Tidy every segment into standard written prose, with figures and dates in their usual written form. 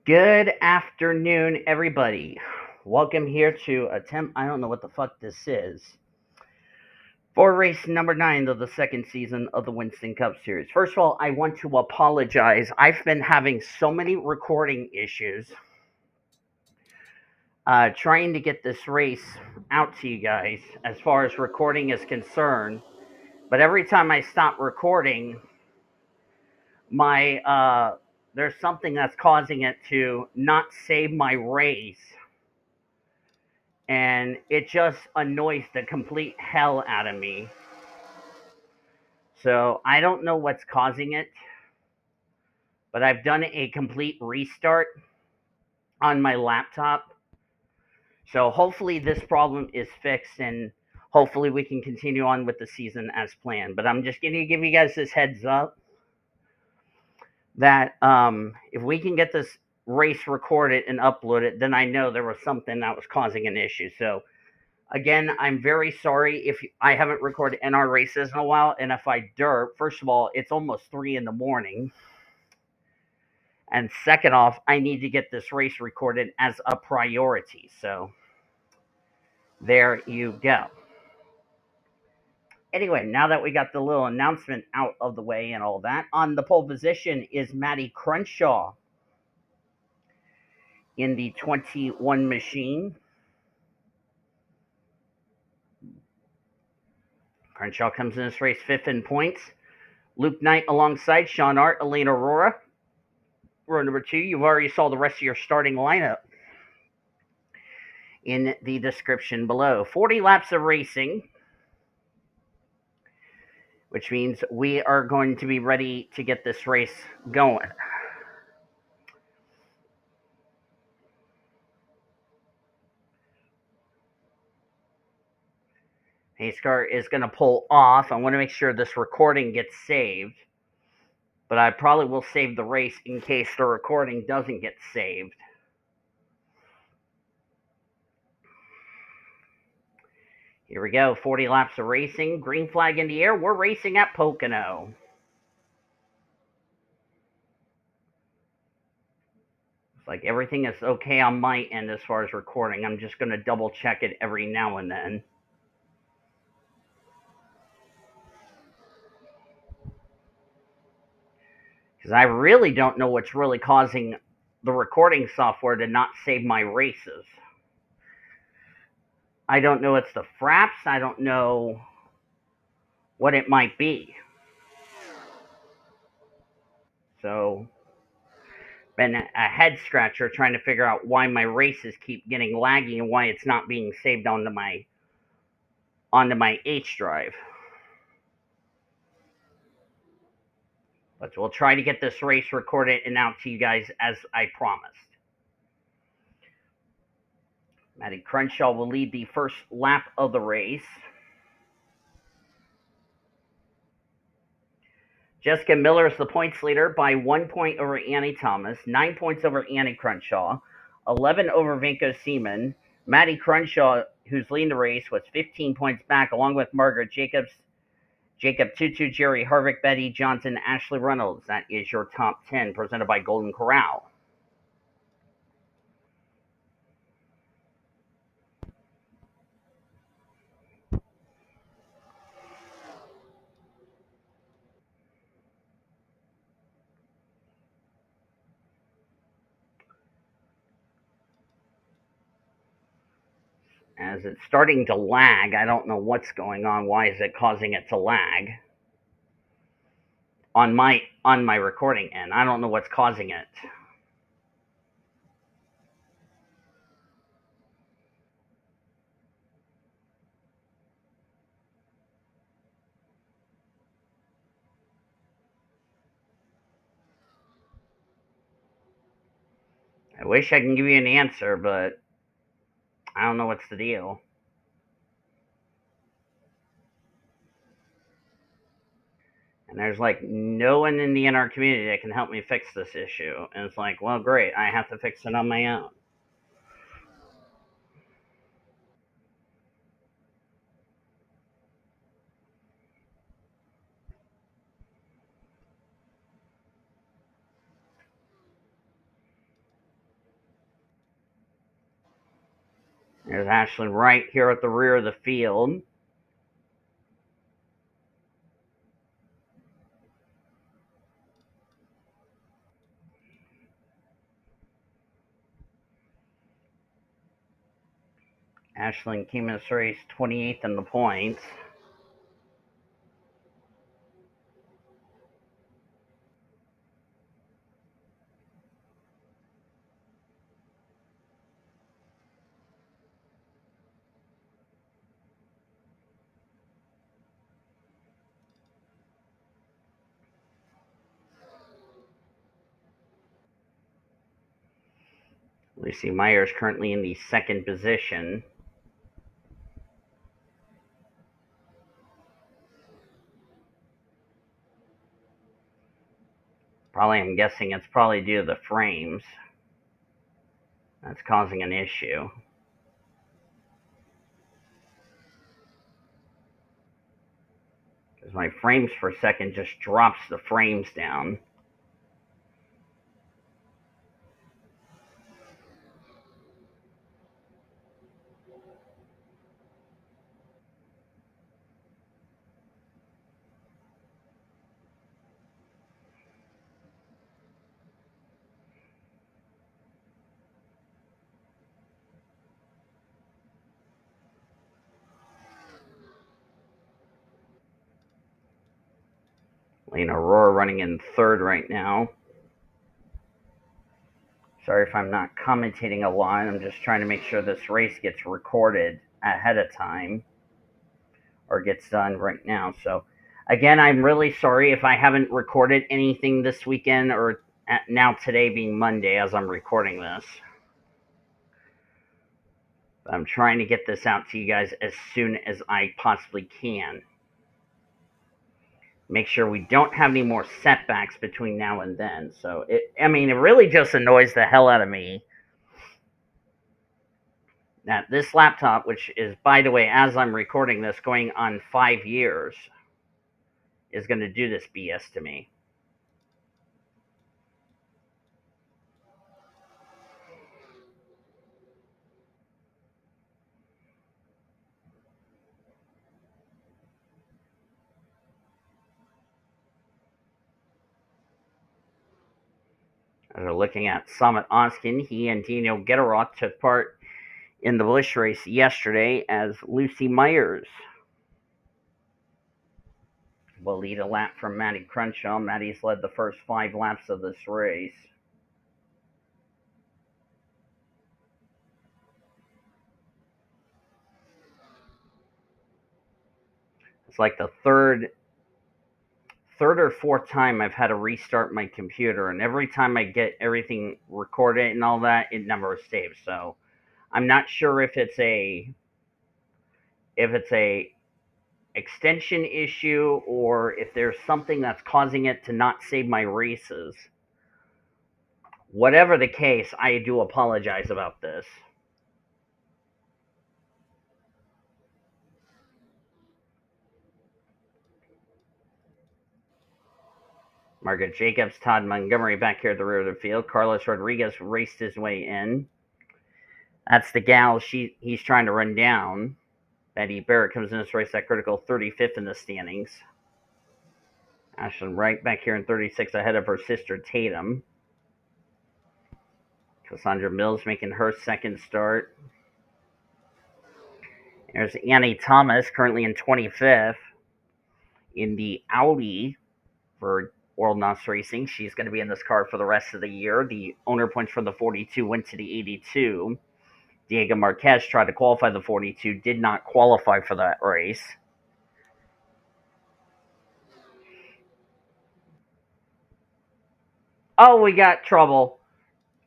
Good afternoon, everybody. Welcome here to I don't know what the fuck this is. For race number 9 of the second season of the Winston Cup Series. First of all, I want to apologize. I've been having so many recording issues trying to get this race out to you guys as far as recording is concerned. But every time I stop recording, my there's something that's causing it to not save my race, and it just annoys the complete hell out of me. So I don't know what's causing it, but I've done a complete restart on my laptop. So hopefully this problem is fixed, and hopefully we can continue on with the season as planned. But I'm just going to give you guys this heads up that if we can get this race recorded and uploaded, then I know there was something that was causing an issue. So again, I'm very sorry if I haven't recorded NR races in a while, and if I derp, first of all, it's almost 3 in the morning, and second off, I need to get this race recorded as a priority. So there you go. Anyway, now that we got the little announcement out of the way and all that, on the pole position is Matty Crenshaw in the 21 machine. Crenshaw comes in this race 5th in points. Luke Knight alongside Sean Art, Elaine Aurora. Row number 2, you've already saw the rest of your starting lineup in the description below. 40 laps of racing, which means we are going to be ready to get this race going. H Car is going to pull off. I want to make sure this recording gets saved, but I probably will save the race in case the recording doesn't get saved. Here we go, 40 laps of racing. Green flag in the air. We're racing at Pocono. It's like everything is okay on my end as far as recording. I'm just going to double check it every now and then. Because I really don't know what's really causing the recording software to not save my races. I don't know it's the fraps. I don't know what it might be. So, been a head scratcher trying to figure out why my races keep getting laggy and why it's not being saved onto my H drive. But we'll try to get this race recorded and out to you guys as I promised. Matty Crenshaw will lead the first lap of the race. Jessica Miller is the points leader by 1 point over Annie Thomas, 9 points over Annie Crenshaw, 11 over Vinko Seaman. Matty Crenshaw, who's leading the race, was 15 points back, along with Margaret Jacobs, J TwoTwo, Jerry Harvick, Betty Johnson, Ashley Reynolds. That is your top 10, presented by Golden Corral. As it's starting to lag, I don't know what's going on. Why is it causing it to lag? On my recording end, I don't know what's causing it. I wish I can give you an answer, but I don't know what's the deal. And there's like no one in the NR community that can help me fix this issue. And it's like, well, great, I have to fix it on my own. There's Ashlyn Wright here at the rear of the field. Ashlyn came in this race 28th in the points. Lucy Myers currently in the second position. Probably, I'm guessing it's probably due to the frames. That's causing an issue. Because my frames per second just drops the frames down. Lena Aurora running in third right now. Sorry if I'm not commentating a lot. I'm just trying to make sure this race gets recorded ahead of time or gets done right now. So, again, I'm really sorry if I haven't recorded anything this weekend or now today being Monday as I'm recording this. I'm trying to get this out to you guys as soon as I possibly can. Make sure we don't have any more setbacks between now and then. So, it really just annoys the hell out of me that this laptop, which is, by the way, as I'm recording this, going on 5 years, is going to do this BS to me. As we're looking at Summit Austin, he and Dino Getaroth took part in the Busch race yesterday as Lucy Myers will lead a lap from Maddie Crenshaw. Maddie's led the first 5 laps of this race. It's like the third or fourth time I've had to restart my computer, and every time I get everything recorded and all that, it never saves. So I'm not sure if it's a extension issue or if there's something that's causing it to not save my races. Whatever the case, I do apologize about this. Margaret Jacobs, Todd Montgomery back here at the rear of the field. Carlos Rodriguez raced his way in. That's the gal he's trying to run down. Betty Barrett comes in this race at critical 35th in the standings. Ashlyn Wright back here in 36 ahead of her sister Tatum. Cassandra Mills making her second start. There's Annie Thomas currently in 25th in the Audi for World NOS Racing. She's going to be in this car for the rest of the year. The owner points from the 42 went to the 82. Diego Marquez tried to qualify the 42, did not qualify for that race. Oh, we got trouble.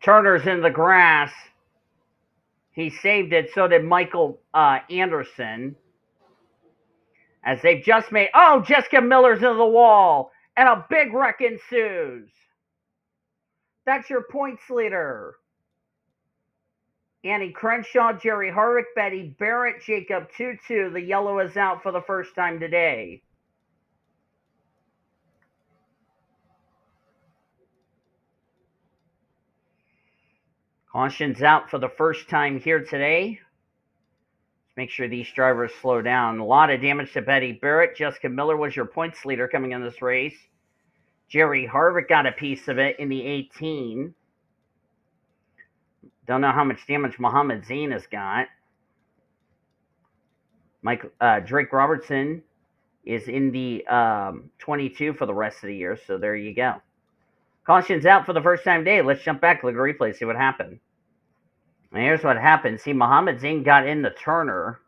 Turner's in the grass. He saved it. So did Michael Anderson. As they've just made... Oh, Jessica Miller's into the wall. And a big wreck ensues. That's your points leader. Annie Crenshaw, Jerry Harvick, Betty Barrett, J TwoTwo. The yellow is out for the first time today. Caution's out for the first time here today. Make sure these drivers slow down. A lot of damage to Betty Barrett. Jessica Miller was your points leader coming in this race. J Harvick got a piece of it in the 18. Don't know how much damage Muhammad Zain has got. Drake Robertson is in the 22 for the rest of the year, so there you go. Caution's out for the first time today. Let's jump back, look at the replay, see what happened. And here's what happened. See, Muhammad Zain got in the Turner.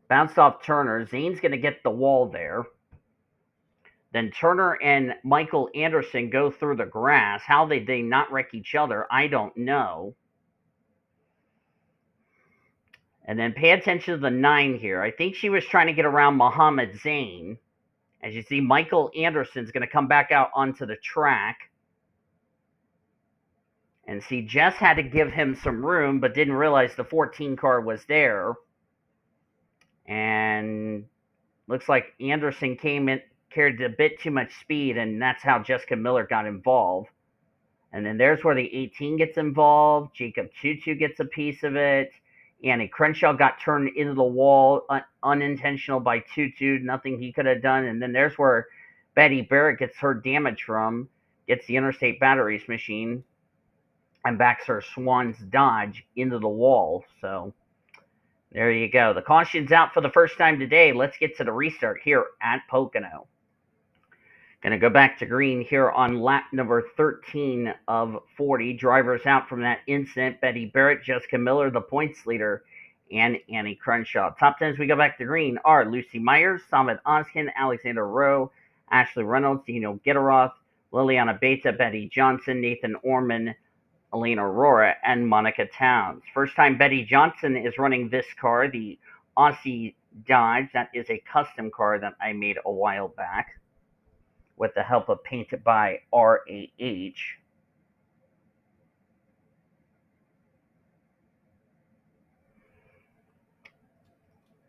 Bounced off Turner. Zane's going to get the wall there. Then Turner and Michael Anderson go through the grass. How did they not wreck each other? I don't know. And then pay attention to the 9 here. I think she was trying to get around Muhammad Zain. As you see, Michael Anderson's going to come back out onto the track. And see, Jess had to give him some room, but didn't realize the 14 car was there. And looks like Anderson came in, carried a bit too much speed, and that's how Jessica Miller got involved. And then there's where the 18 gets involved. J TwoTwo gets a piece of it. And A Crenshaw got turned into the wall, unintentional by TwoTwo, nothing he could have done. And then there's where Betty Barrett gets her damage from, gets the Interstate Batteries machine, and backs her Swan's Dodge into the wall. So there you go. The caution's out for the first time today. Let's get to the restart here at Pocono. Going to go back to green here on lap number 13 of 40. Drivers out from that incident. Betty Barrett, Jessica Miller, the points leader, and Annie Crenshaw. Top 10 as we go back to green are Lucy Myers, Samit Oskin, Alexander Rowe, Ashley Reynolds, Dino Gitteroth, Liliana Beta, Betty Johnson, Nathan Orman, Elena Aurora, and Monica Towns. First time Betty Johnson is running this car, the Aussie Dodge. That is a custom car that I made a while back with the help of Paint by RAH.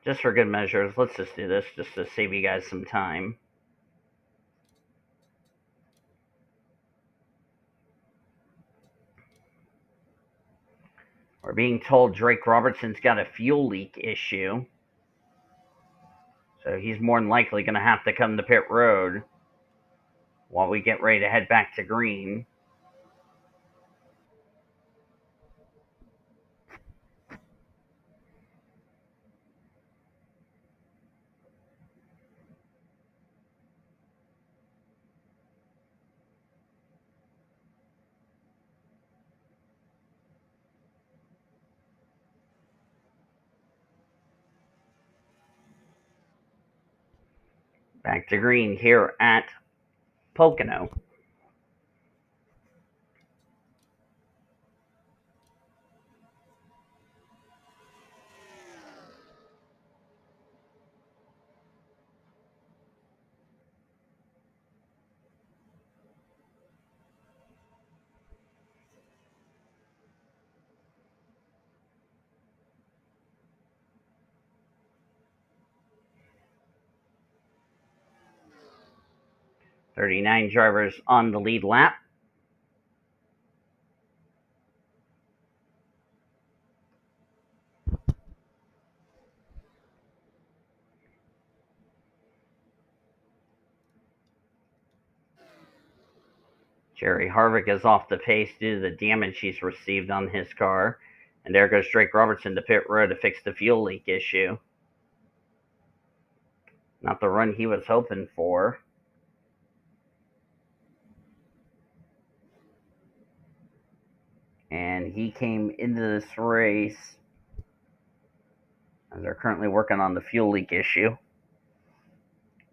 Just for good measures, let's just do this just to save you guys some time. We're being told Drake Robertson's got a fuel leak issue. So he's more than likely going to have to come to pit road while we get ready to head back to green. Back to green here at Pocono. .39 drivers on the lead lap. J Harvick is off the pace due to the damage he's received on his car. And there goes Drake Robertson to pit road to fix the fuel leak issue. Not the run he was hoping for. And he came into this race as they're currently working on the fuel leak issue.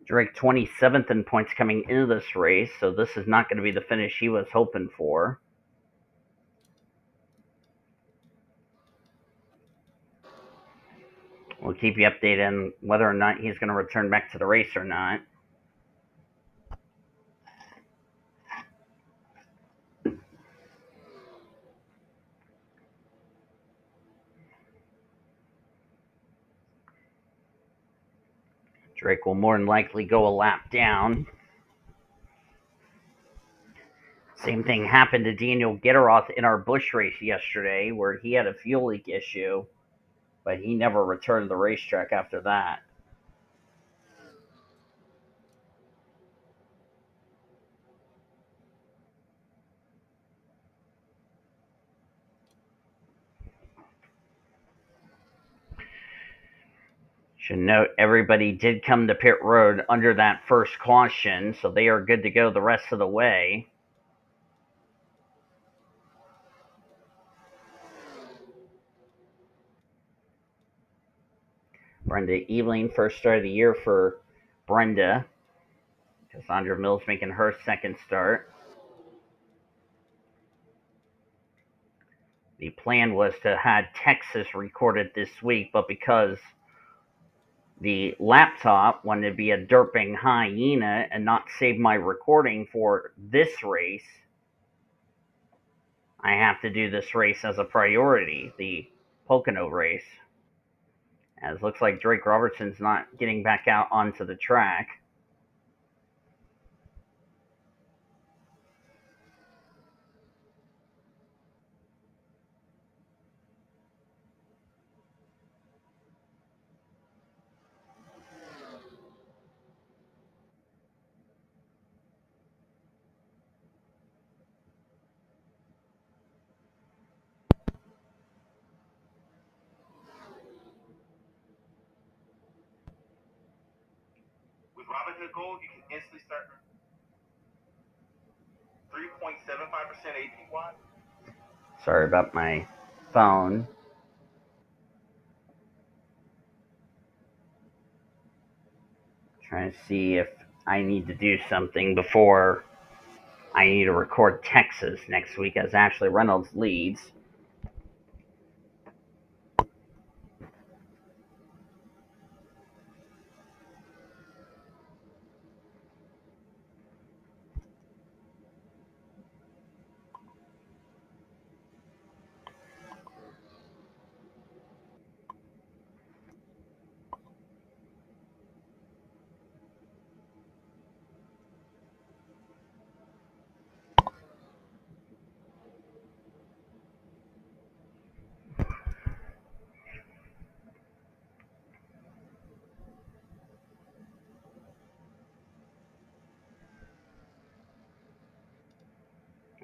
Drake 27th in points coming into this race, so this is not going to be the finish he was hoping for. We'll keep you updated on whether or not he's going to return back to the race or not. Drake will more than likely go a lap down. Same thing happened to Daniel Gitteroth in our Busch race yesterday, where he had a fuel leak issue, but he never returned to the racetrack after that. Should note everybody did come to pit road under that first caution, so they are good to go the rest of the way. Brenda Eveling, first start of the year for Brenda. Cassandra Mills making her second start. The plan was to have Texas recorded this week, but because the laptop wanted to be a derping hyena and not save my recording for this race, I have to do this race as a priority, the Pocono race. As looks like Drake Robertson's not getting back out onto the track. With Robinhood Gold, you can instantly start 3.75% APY. Sorry about my phone. Trying to see if I need to do something before I need to record Texas next week as Ashley Reynolds leads.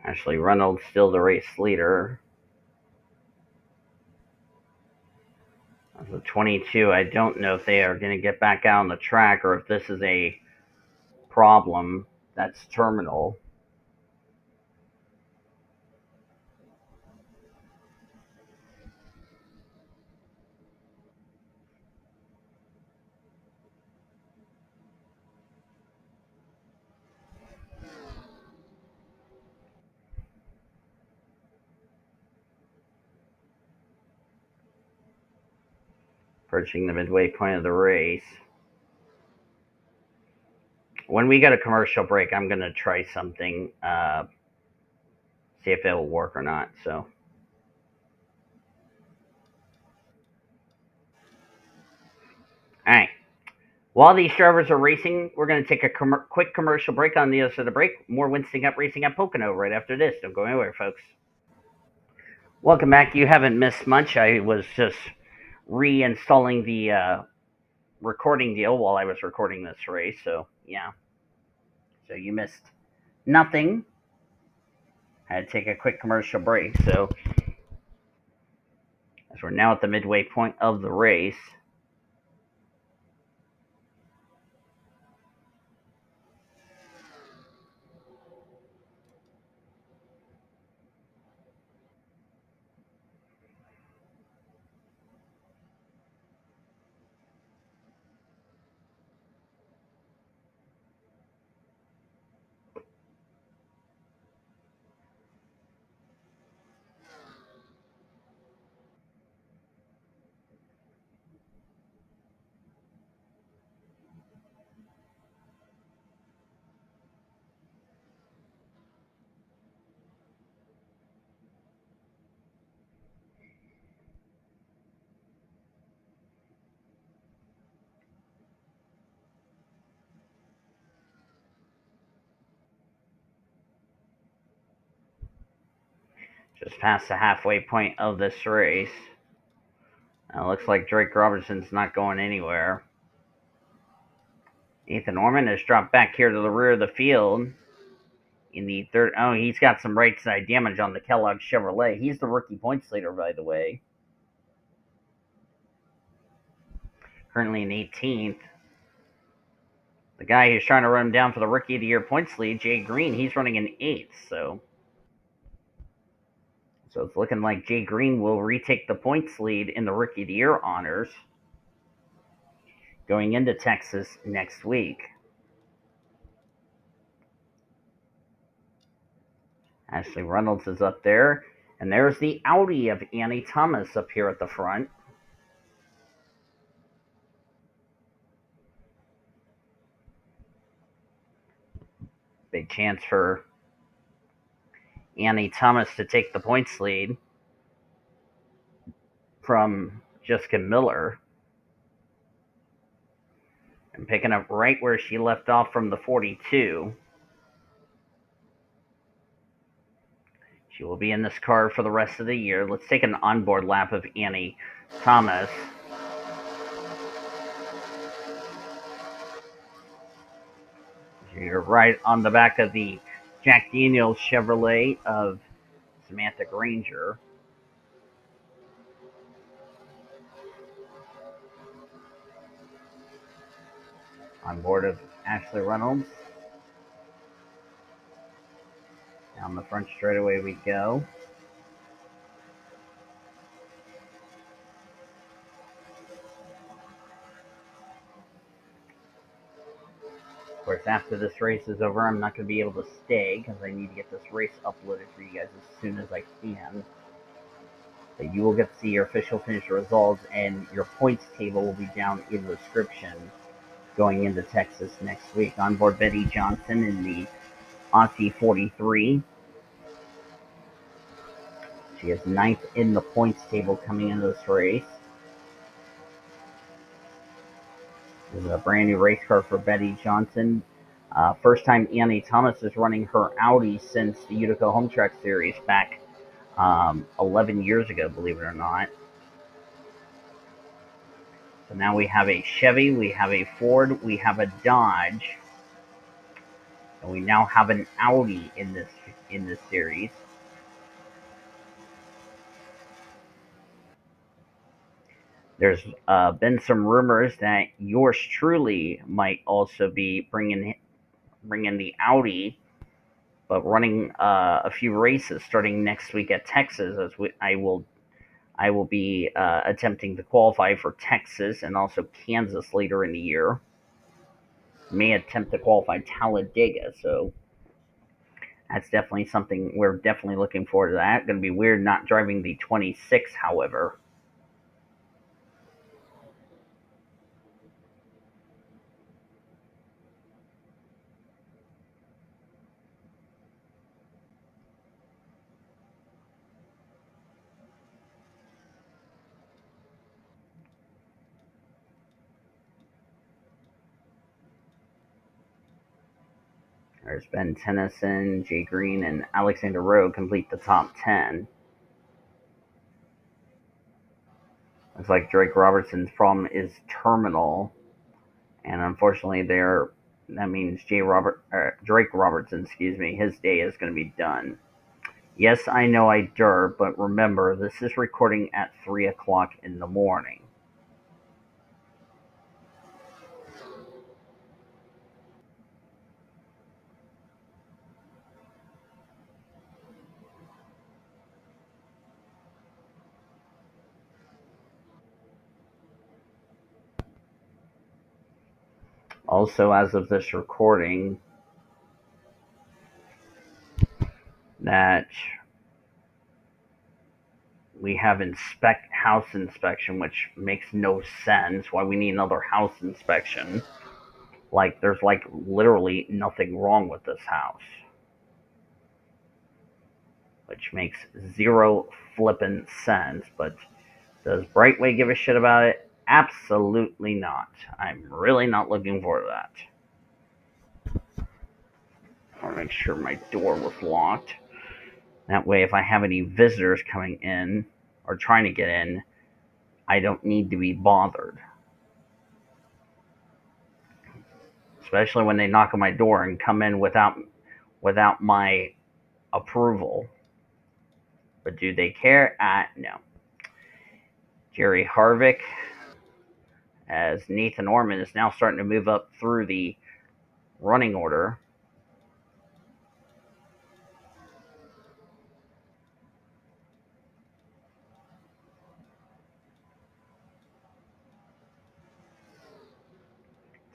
Ashley Reynolds still the race leader. As a 22, I don't know if they are going to get back out on the track or if this is a problem that's terminal. Approaching the midway point of the race. When we get a commercial break, I'm going to try something, see if it'll work or not. So, all right. While these drivers are racing, we're going to take a quick commercial break. On the other side of the break, more Winston Up Racing at Pocono right after this. Don't go anywhere, folks. Welcome back. You haven't missed much. I was just reinstalling the recording deal while I was recording this race. So, yeah. So you missed nothing. I had to take a quick commercial break. So, as we're now at the midway point of the race, Just past the halfway point of this race. It looks like Drake Robertson's not going anywhere. Ethan Orman has dropped back here to the rear of the field. In the third, oh, he's got some right side damage on the Kellogg Chevrolet. He's the rookie points leader, by the way. Currently in 18th. The guy who's trying to run him down for the rookie of the year points lead, Jay Green, he's running in 8th. So it's looking like Jay Green will retake the points lead in the rookie of the year honors going into Texas next week. Ashley Reynolds is up there. And there's the Audi of Annie Thomas up here at the front. Big chance for Annie Thomas to take the points lead from Jessica Miller. And picking up right where she left off from the 42. She will be in this car for the rest of the year. Let's take an onboard lap of Annie Thomas. You're right on the back of the Jack Daniels Chevrolet of Samantha Grainger. On board of Ashley Reynolds. Down the front straightaway we go. Of course, after this race is over, I'm not going to be able to stay because I need to get this race uploaded for you guys as soon as I can. But you will get to see your official finish results, and your points table will be down in the description going into Texas next week. On board Betty Johnson in the Aussie 43. She is 9th in the points table coming into this race. This is a brand new race car for Betty Johnson. First time Annie Thomas is running her Audi since the Utica Home Track Series back 11 years ago, believe it or not. So now we have a Chevy, we have a Ford, we have a Dodge, and we now have an Audi in this series. There's been some rumors that yours truly might also be bringing the Audi, but running a few races starting next week at Texas. As I will be attempting to qualify for Texas and also Kansas later in the year. May attempt to qualify Talladega, so that's definitely something we're definitely looking forward to. That going to be weird not driving the 26, however. There's Ben Tennyson, Jay Green, and Alexander Rowe complete the top 10. Looks like Drake Robertson's problem is terminal, and unfortunately, that means Drake Robertson, his day is going to be done. Yes, I know I derp, but remember, this is recording at 3 o'clock in the morning. Also, as of this recording, that we have house inspection, which makes no sense. Why we need another house inspection? Like, there's literally nothing wrong with this house, which makes zero flippin' sense. But does Brightway give a shit about it? Absolutely not. I'm really not looking forward to that. I want to make sure my door was locked. That way, if I have any visitors coming in or trying to get in, I don't need to be bothered. Especially when they knock on my door and come in without my approval. But do they care? No. J Harvick, as Nathan Orman is now starting to move up through the running order.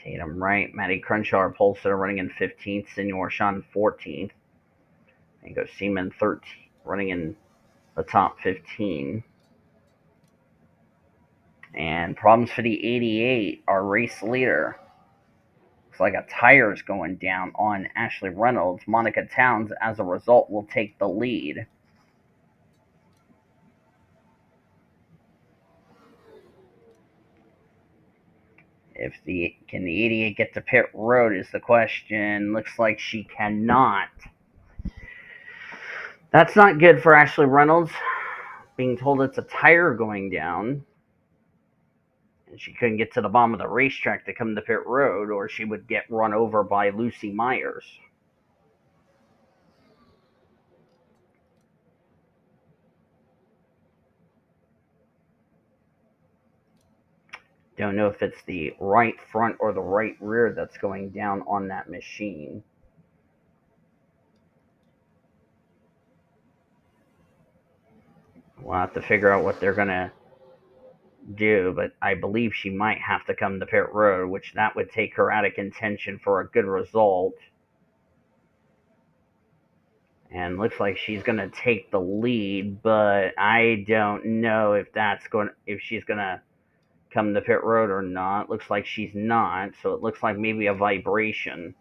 Tatum Wright, Matty Crenshaw are Polster running in 15th, Senor Sean 14th. And go Seaman 13, running in the top 15. And problems for the 88, our race leader. Looks like a tire's going down on Ashley Reynolds. Monica Towns, as a result, will take the lead. Can the 88 get to pit road is the question. Looks like she cannot. That's not good for Ashley Reynolds. Being told it's a tire going down. And she couldn't get to the bottom of the racetrack to come to pit road, or she would get run over by Lucy Myers. Don't know if it's the right front or the right rear that's going down on that machine. We'll have to figure out what they're going to do, but I believe she might have to come to pit road, which that would take her out of contention for a good result. And looks like she's going to take the lead, but I don't know if she's going to come to pit road or not. Looks like she's not, so it looks like maybe a vibration.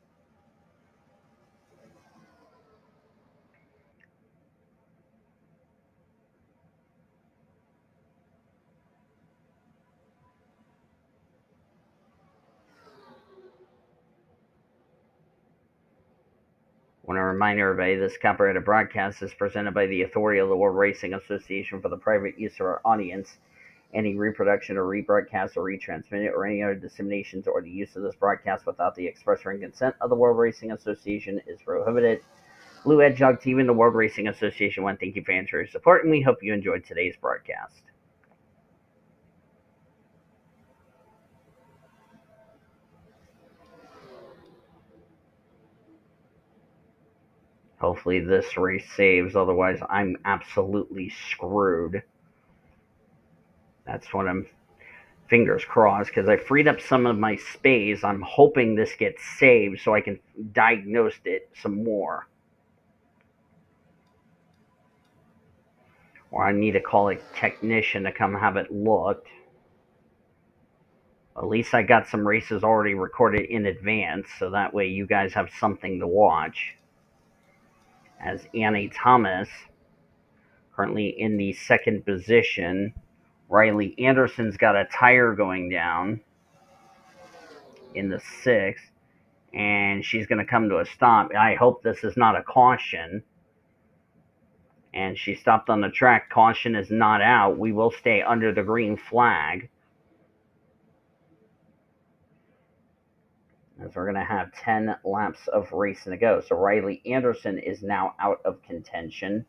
I want to remind everybody this copyrighted broadcast is presented by the authority of the World Racing Association for the private use of our audience. Any reproduction or rebroadcast or retransmitted or any other disseminations or the use of this broadcast without the express written consent of the World Racing Association is prohibited. Blue Hedgehog TV and the World Racing Association want to thank you for your support, and we hope you enjoyed today's broadcast. Hopefully this race saves, otherwise I'm absolutely screwed. That's what I'm fingers crossed, because I freed up some of my space. I'm hoping this gets saved so I can diagnose it some more. Or I need to call a technician to come have it looked. At least I got some races already recorded in advance, so that way you guys have something to watch. As Annie Thomas, currently in the second position. Riley Anderson's got a tire going down in the sixth, and she's going to come to a stop. I hope this is not a caution. And she stopped on the track. Caution is not out. We will stay under the green flag, as we're going to have 10 laps of racing to go. So Riley Anderson is now out of contention.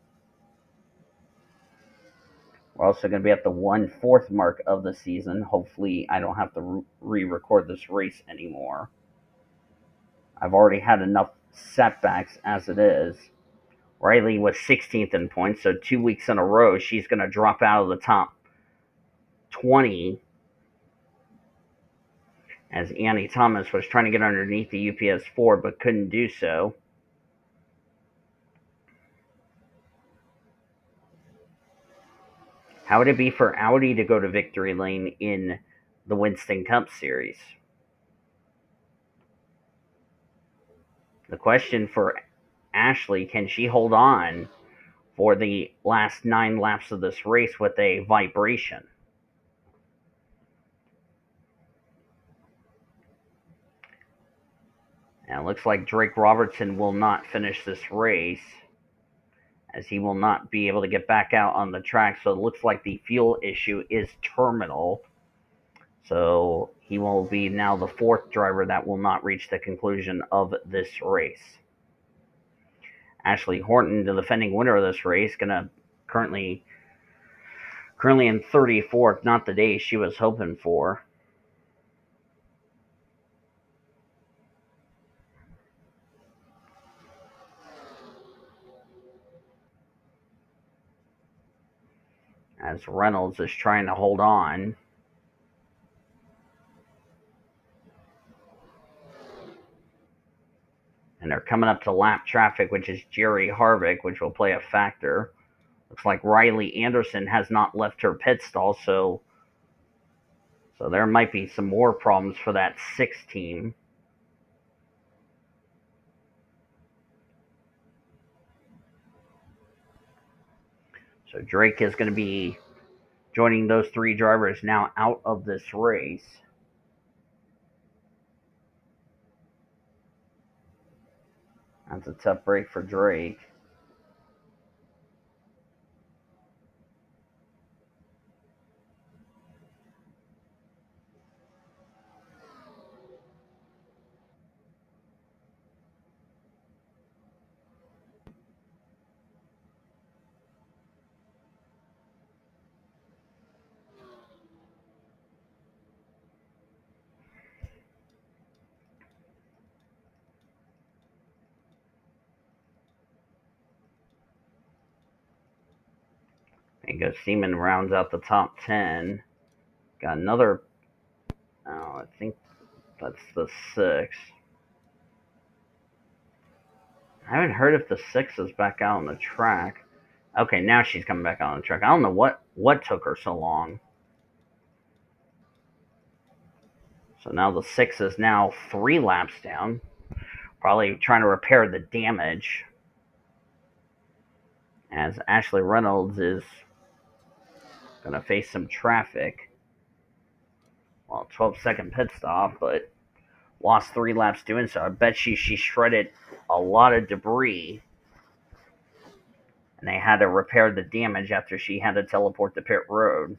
We're also going to be at the 1/4 mark of the season. Hopefully I don't have to re-record this race anymore. I've already had enough setbacks as it is. Riley was 16th in points, so 2 weeks in a row she's going to drop out of the top 20, as Annie Thomas was trying to get underneath the UPS Ford but couldn't do so. How would it be for Audi to go to victory lane in the Winston Cup Series? The question for Ashley, can she hold on for the last 9 laps of this race with a vibration? And it looks like Drake Robertson will not finish this race, as he will not be able to get back out on the track. So it looks like the fuel issue is terminal. So he will be now the fourth driver that will not reach the conclusion of this race. Ashley Horton, the defending winner of this race, gonna currently in 34th, not the day she was hoping for. As Reynolds is trying to hold on. And they're coming up to lap traffic, which is Jerry Harvick, which will play a factor. Looks like Riley Anderson has not left her pit stall, so there might be some more problems for that 6 team. So Drake is going to be joining those 3 drivers now out of this race. That's a tough break for Drake. There goes Seaman, rounds out the top 10. Got another, I think that's the 6. I haven't heard if the 6 is back out on the track. Okay, now she's coming back out on the track. I don't know what took her so long. So now the 6 is now 3 laps down. Probably trying to repair the damage. As Ashley Reynolds is going to face some traffic. Well, 12-second pit stop, but lost 3 laps doing so. I bet she shredded a lot of debris. And they had to repair the damage after she had to teleport to pit road.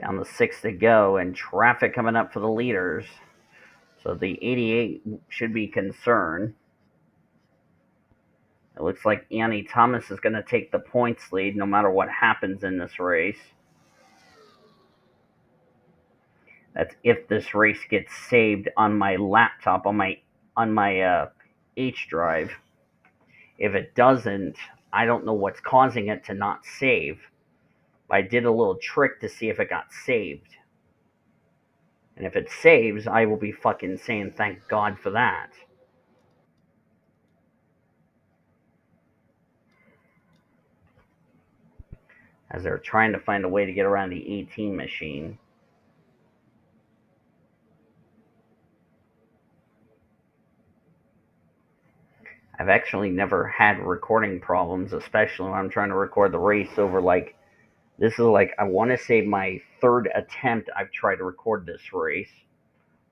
Down the 6 to go, and traffic coming up for the leaders. So the 88 should be concerned. It looks like Annie Thomas is going to take the points lead no matter what happens in this race. That's if this race gets saved on my laptop, on my H drive. If it doesn't, I don't know what's causing it to not save. But I did a little trick to see if it got saved. And if it saves, I will be fucking saying thank God for that. As they're trying to find a way to get around the 18 machine. I've actually never had recording problems, especially when I'm trying to record the race over this is I want to say my 3rd attempt I've tried to record this race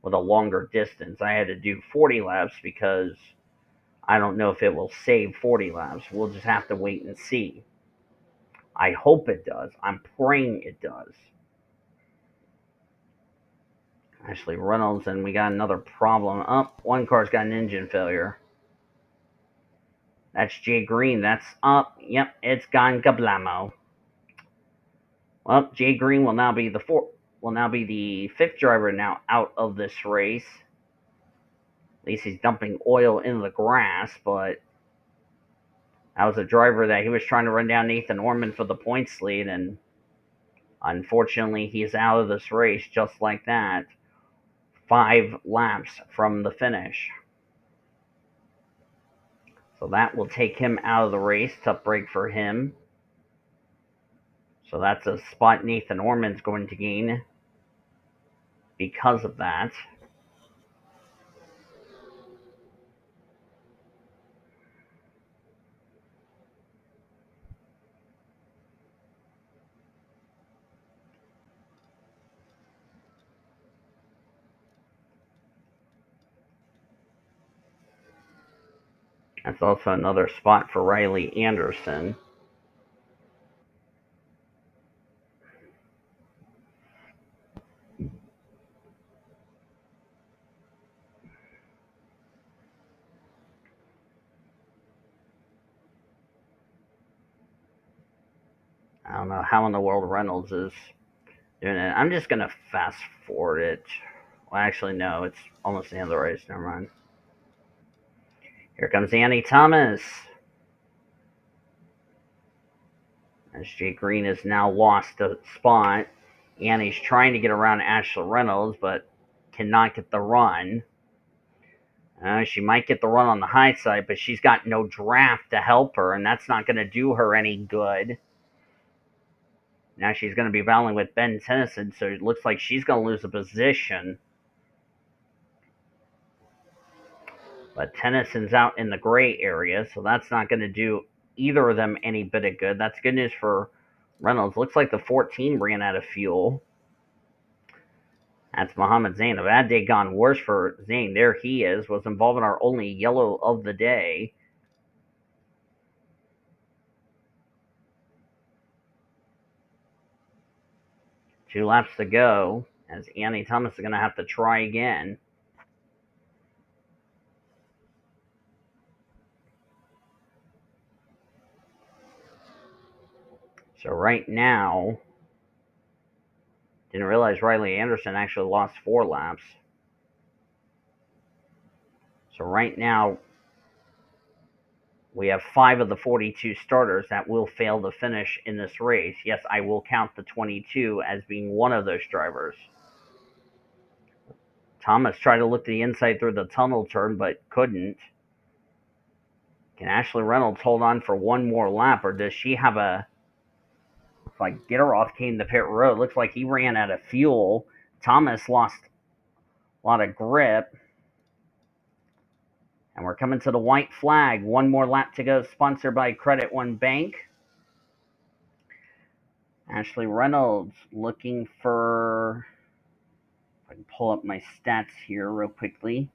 with a longer distance. I had to do 40 laps because I don't know if it will save 40 laps. We'll just have to wait and see. I hope it does. I'm praying it does. Ashley Reynolds, and we got another problem. One car's got an engine failure. That's Jay Green. That's up. Yep, it's gone kablamo. Well, Jay Green will now be the 5th driver now out of this race. At least he's dumping oil in the grass, but that was a driver that he was trying to run down Nathan Orman for the points lead, and unfortunately he's out of this race just like that. 5 laps from the finish. So that will take him out of the race. Tough break for him. So that's a spot Nathan Orman's going to gain because of that. That's also another spot for Riley Anderson. I don't know how in the world Reynolds is doing it. I'm just going to fast forward it. Well, actually, no, it's almost the end of the race. Never mind. Here comes Annie Thomas. As Jake Green has now lost a spot. Annie's trying to get around Ashley Reynolds, but cannot get the run. She might get the run on the high side, but she's got no draft to help her, and that's not going to do her any good. Now she's going to be battling with Ben Tennyson, so it looks like she's going to lose a position. But Tennyson's out in the gray area, so that's not going to do either of them any bit of good. That's good news for Reynolds. Looks like the 14 ran out of fuel. That's Mohammed Zain. A bad day gone worse for Zain. There he is. Was involved in our only yellow of the day. Two laps to go, as Annie Thomas is going to have to try again. So right now, didn't realize Riley Anderson actually lost 4 laps. So right now, we have 5 of the 42 starters that will fail to finish in this race. Yes, I will count the 22 as being one of those drivers. Thomas tried to look the inside through the tunnel turn, but couldn't. Can Ashley Reynolds hold on for one more lap, or does she have a... Like Gitteroff came to pit road. Looks like he ran out of fuel. Thomas lost a lot of grip. And we're coming to the white flag. One more lap to go, sponsored by Credit One Bank. Ashley Reynolds looking for... If I can pull up my stats here real quickly.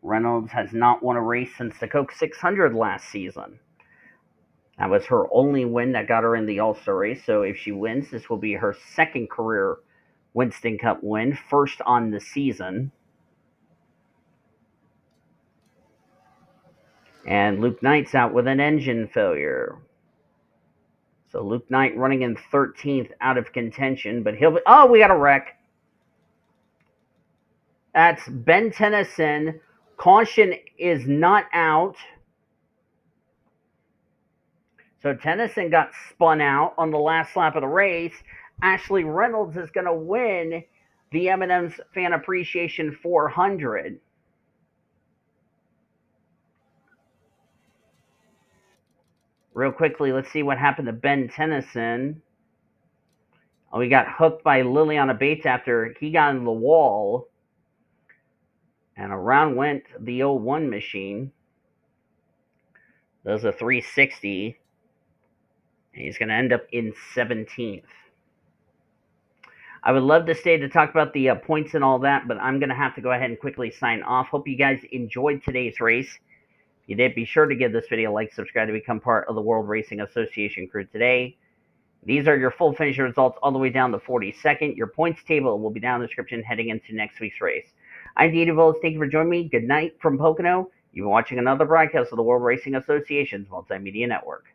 Reynolds has not won a race since the Coke 600 last season. That was her only win that got her in the All-Star race. So if she wins, this will be her second career Winston Cup win, first on the season. And Luke Knight's out with an engine failure. So Luke Knight running in 13th out of contention, but he'll be... Oh, we got a wreck. That's Ben Tennyson. Caution is not out. So Tennyson got spun out on the last lap of the race. Ashley Reynolds is going to win the M&M's Fan Appreciation 400. Real quickly, let's see what happened to Ben Tennyson. Oh, he got hooked by Liliana Bates after he got into the wall. And around went the 01 machine. Does a 360. And he's going to end up in 17th. I would love to stay to talk about the points and all that, but I'm going to have to go ahead and quickly sign off. Hope you guys enjoyed today's race. If you did, be sure to give this video a like, subscribe to become part of the World Racing Association crew today. These are your full finish results all the way down to 42nd. Your points table will be down in the description heading into next week's race. I'm T Wright. Thank you for joining me. Good night from Pocono. You've been watching another broadcast of the World Racing Association's Multimedia Network.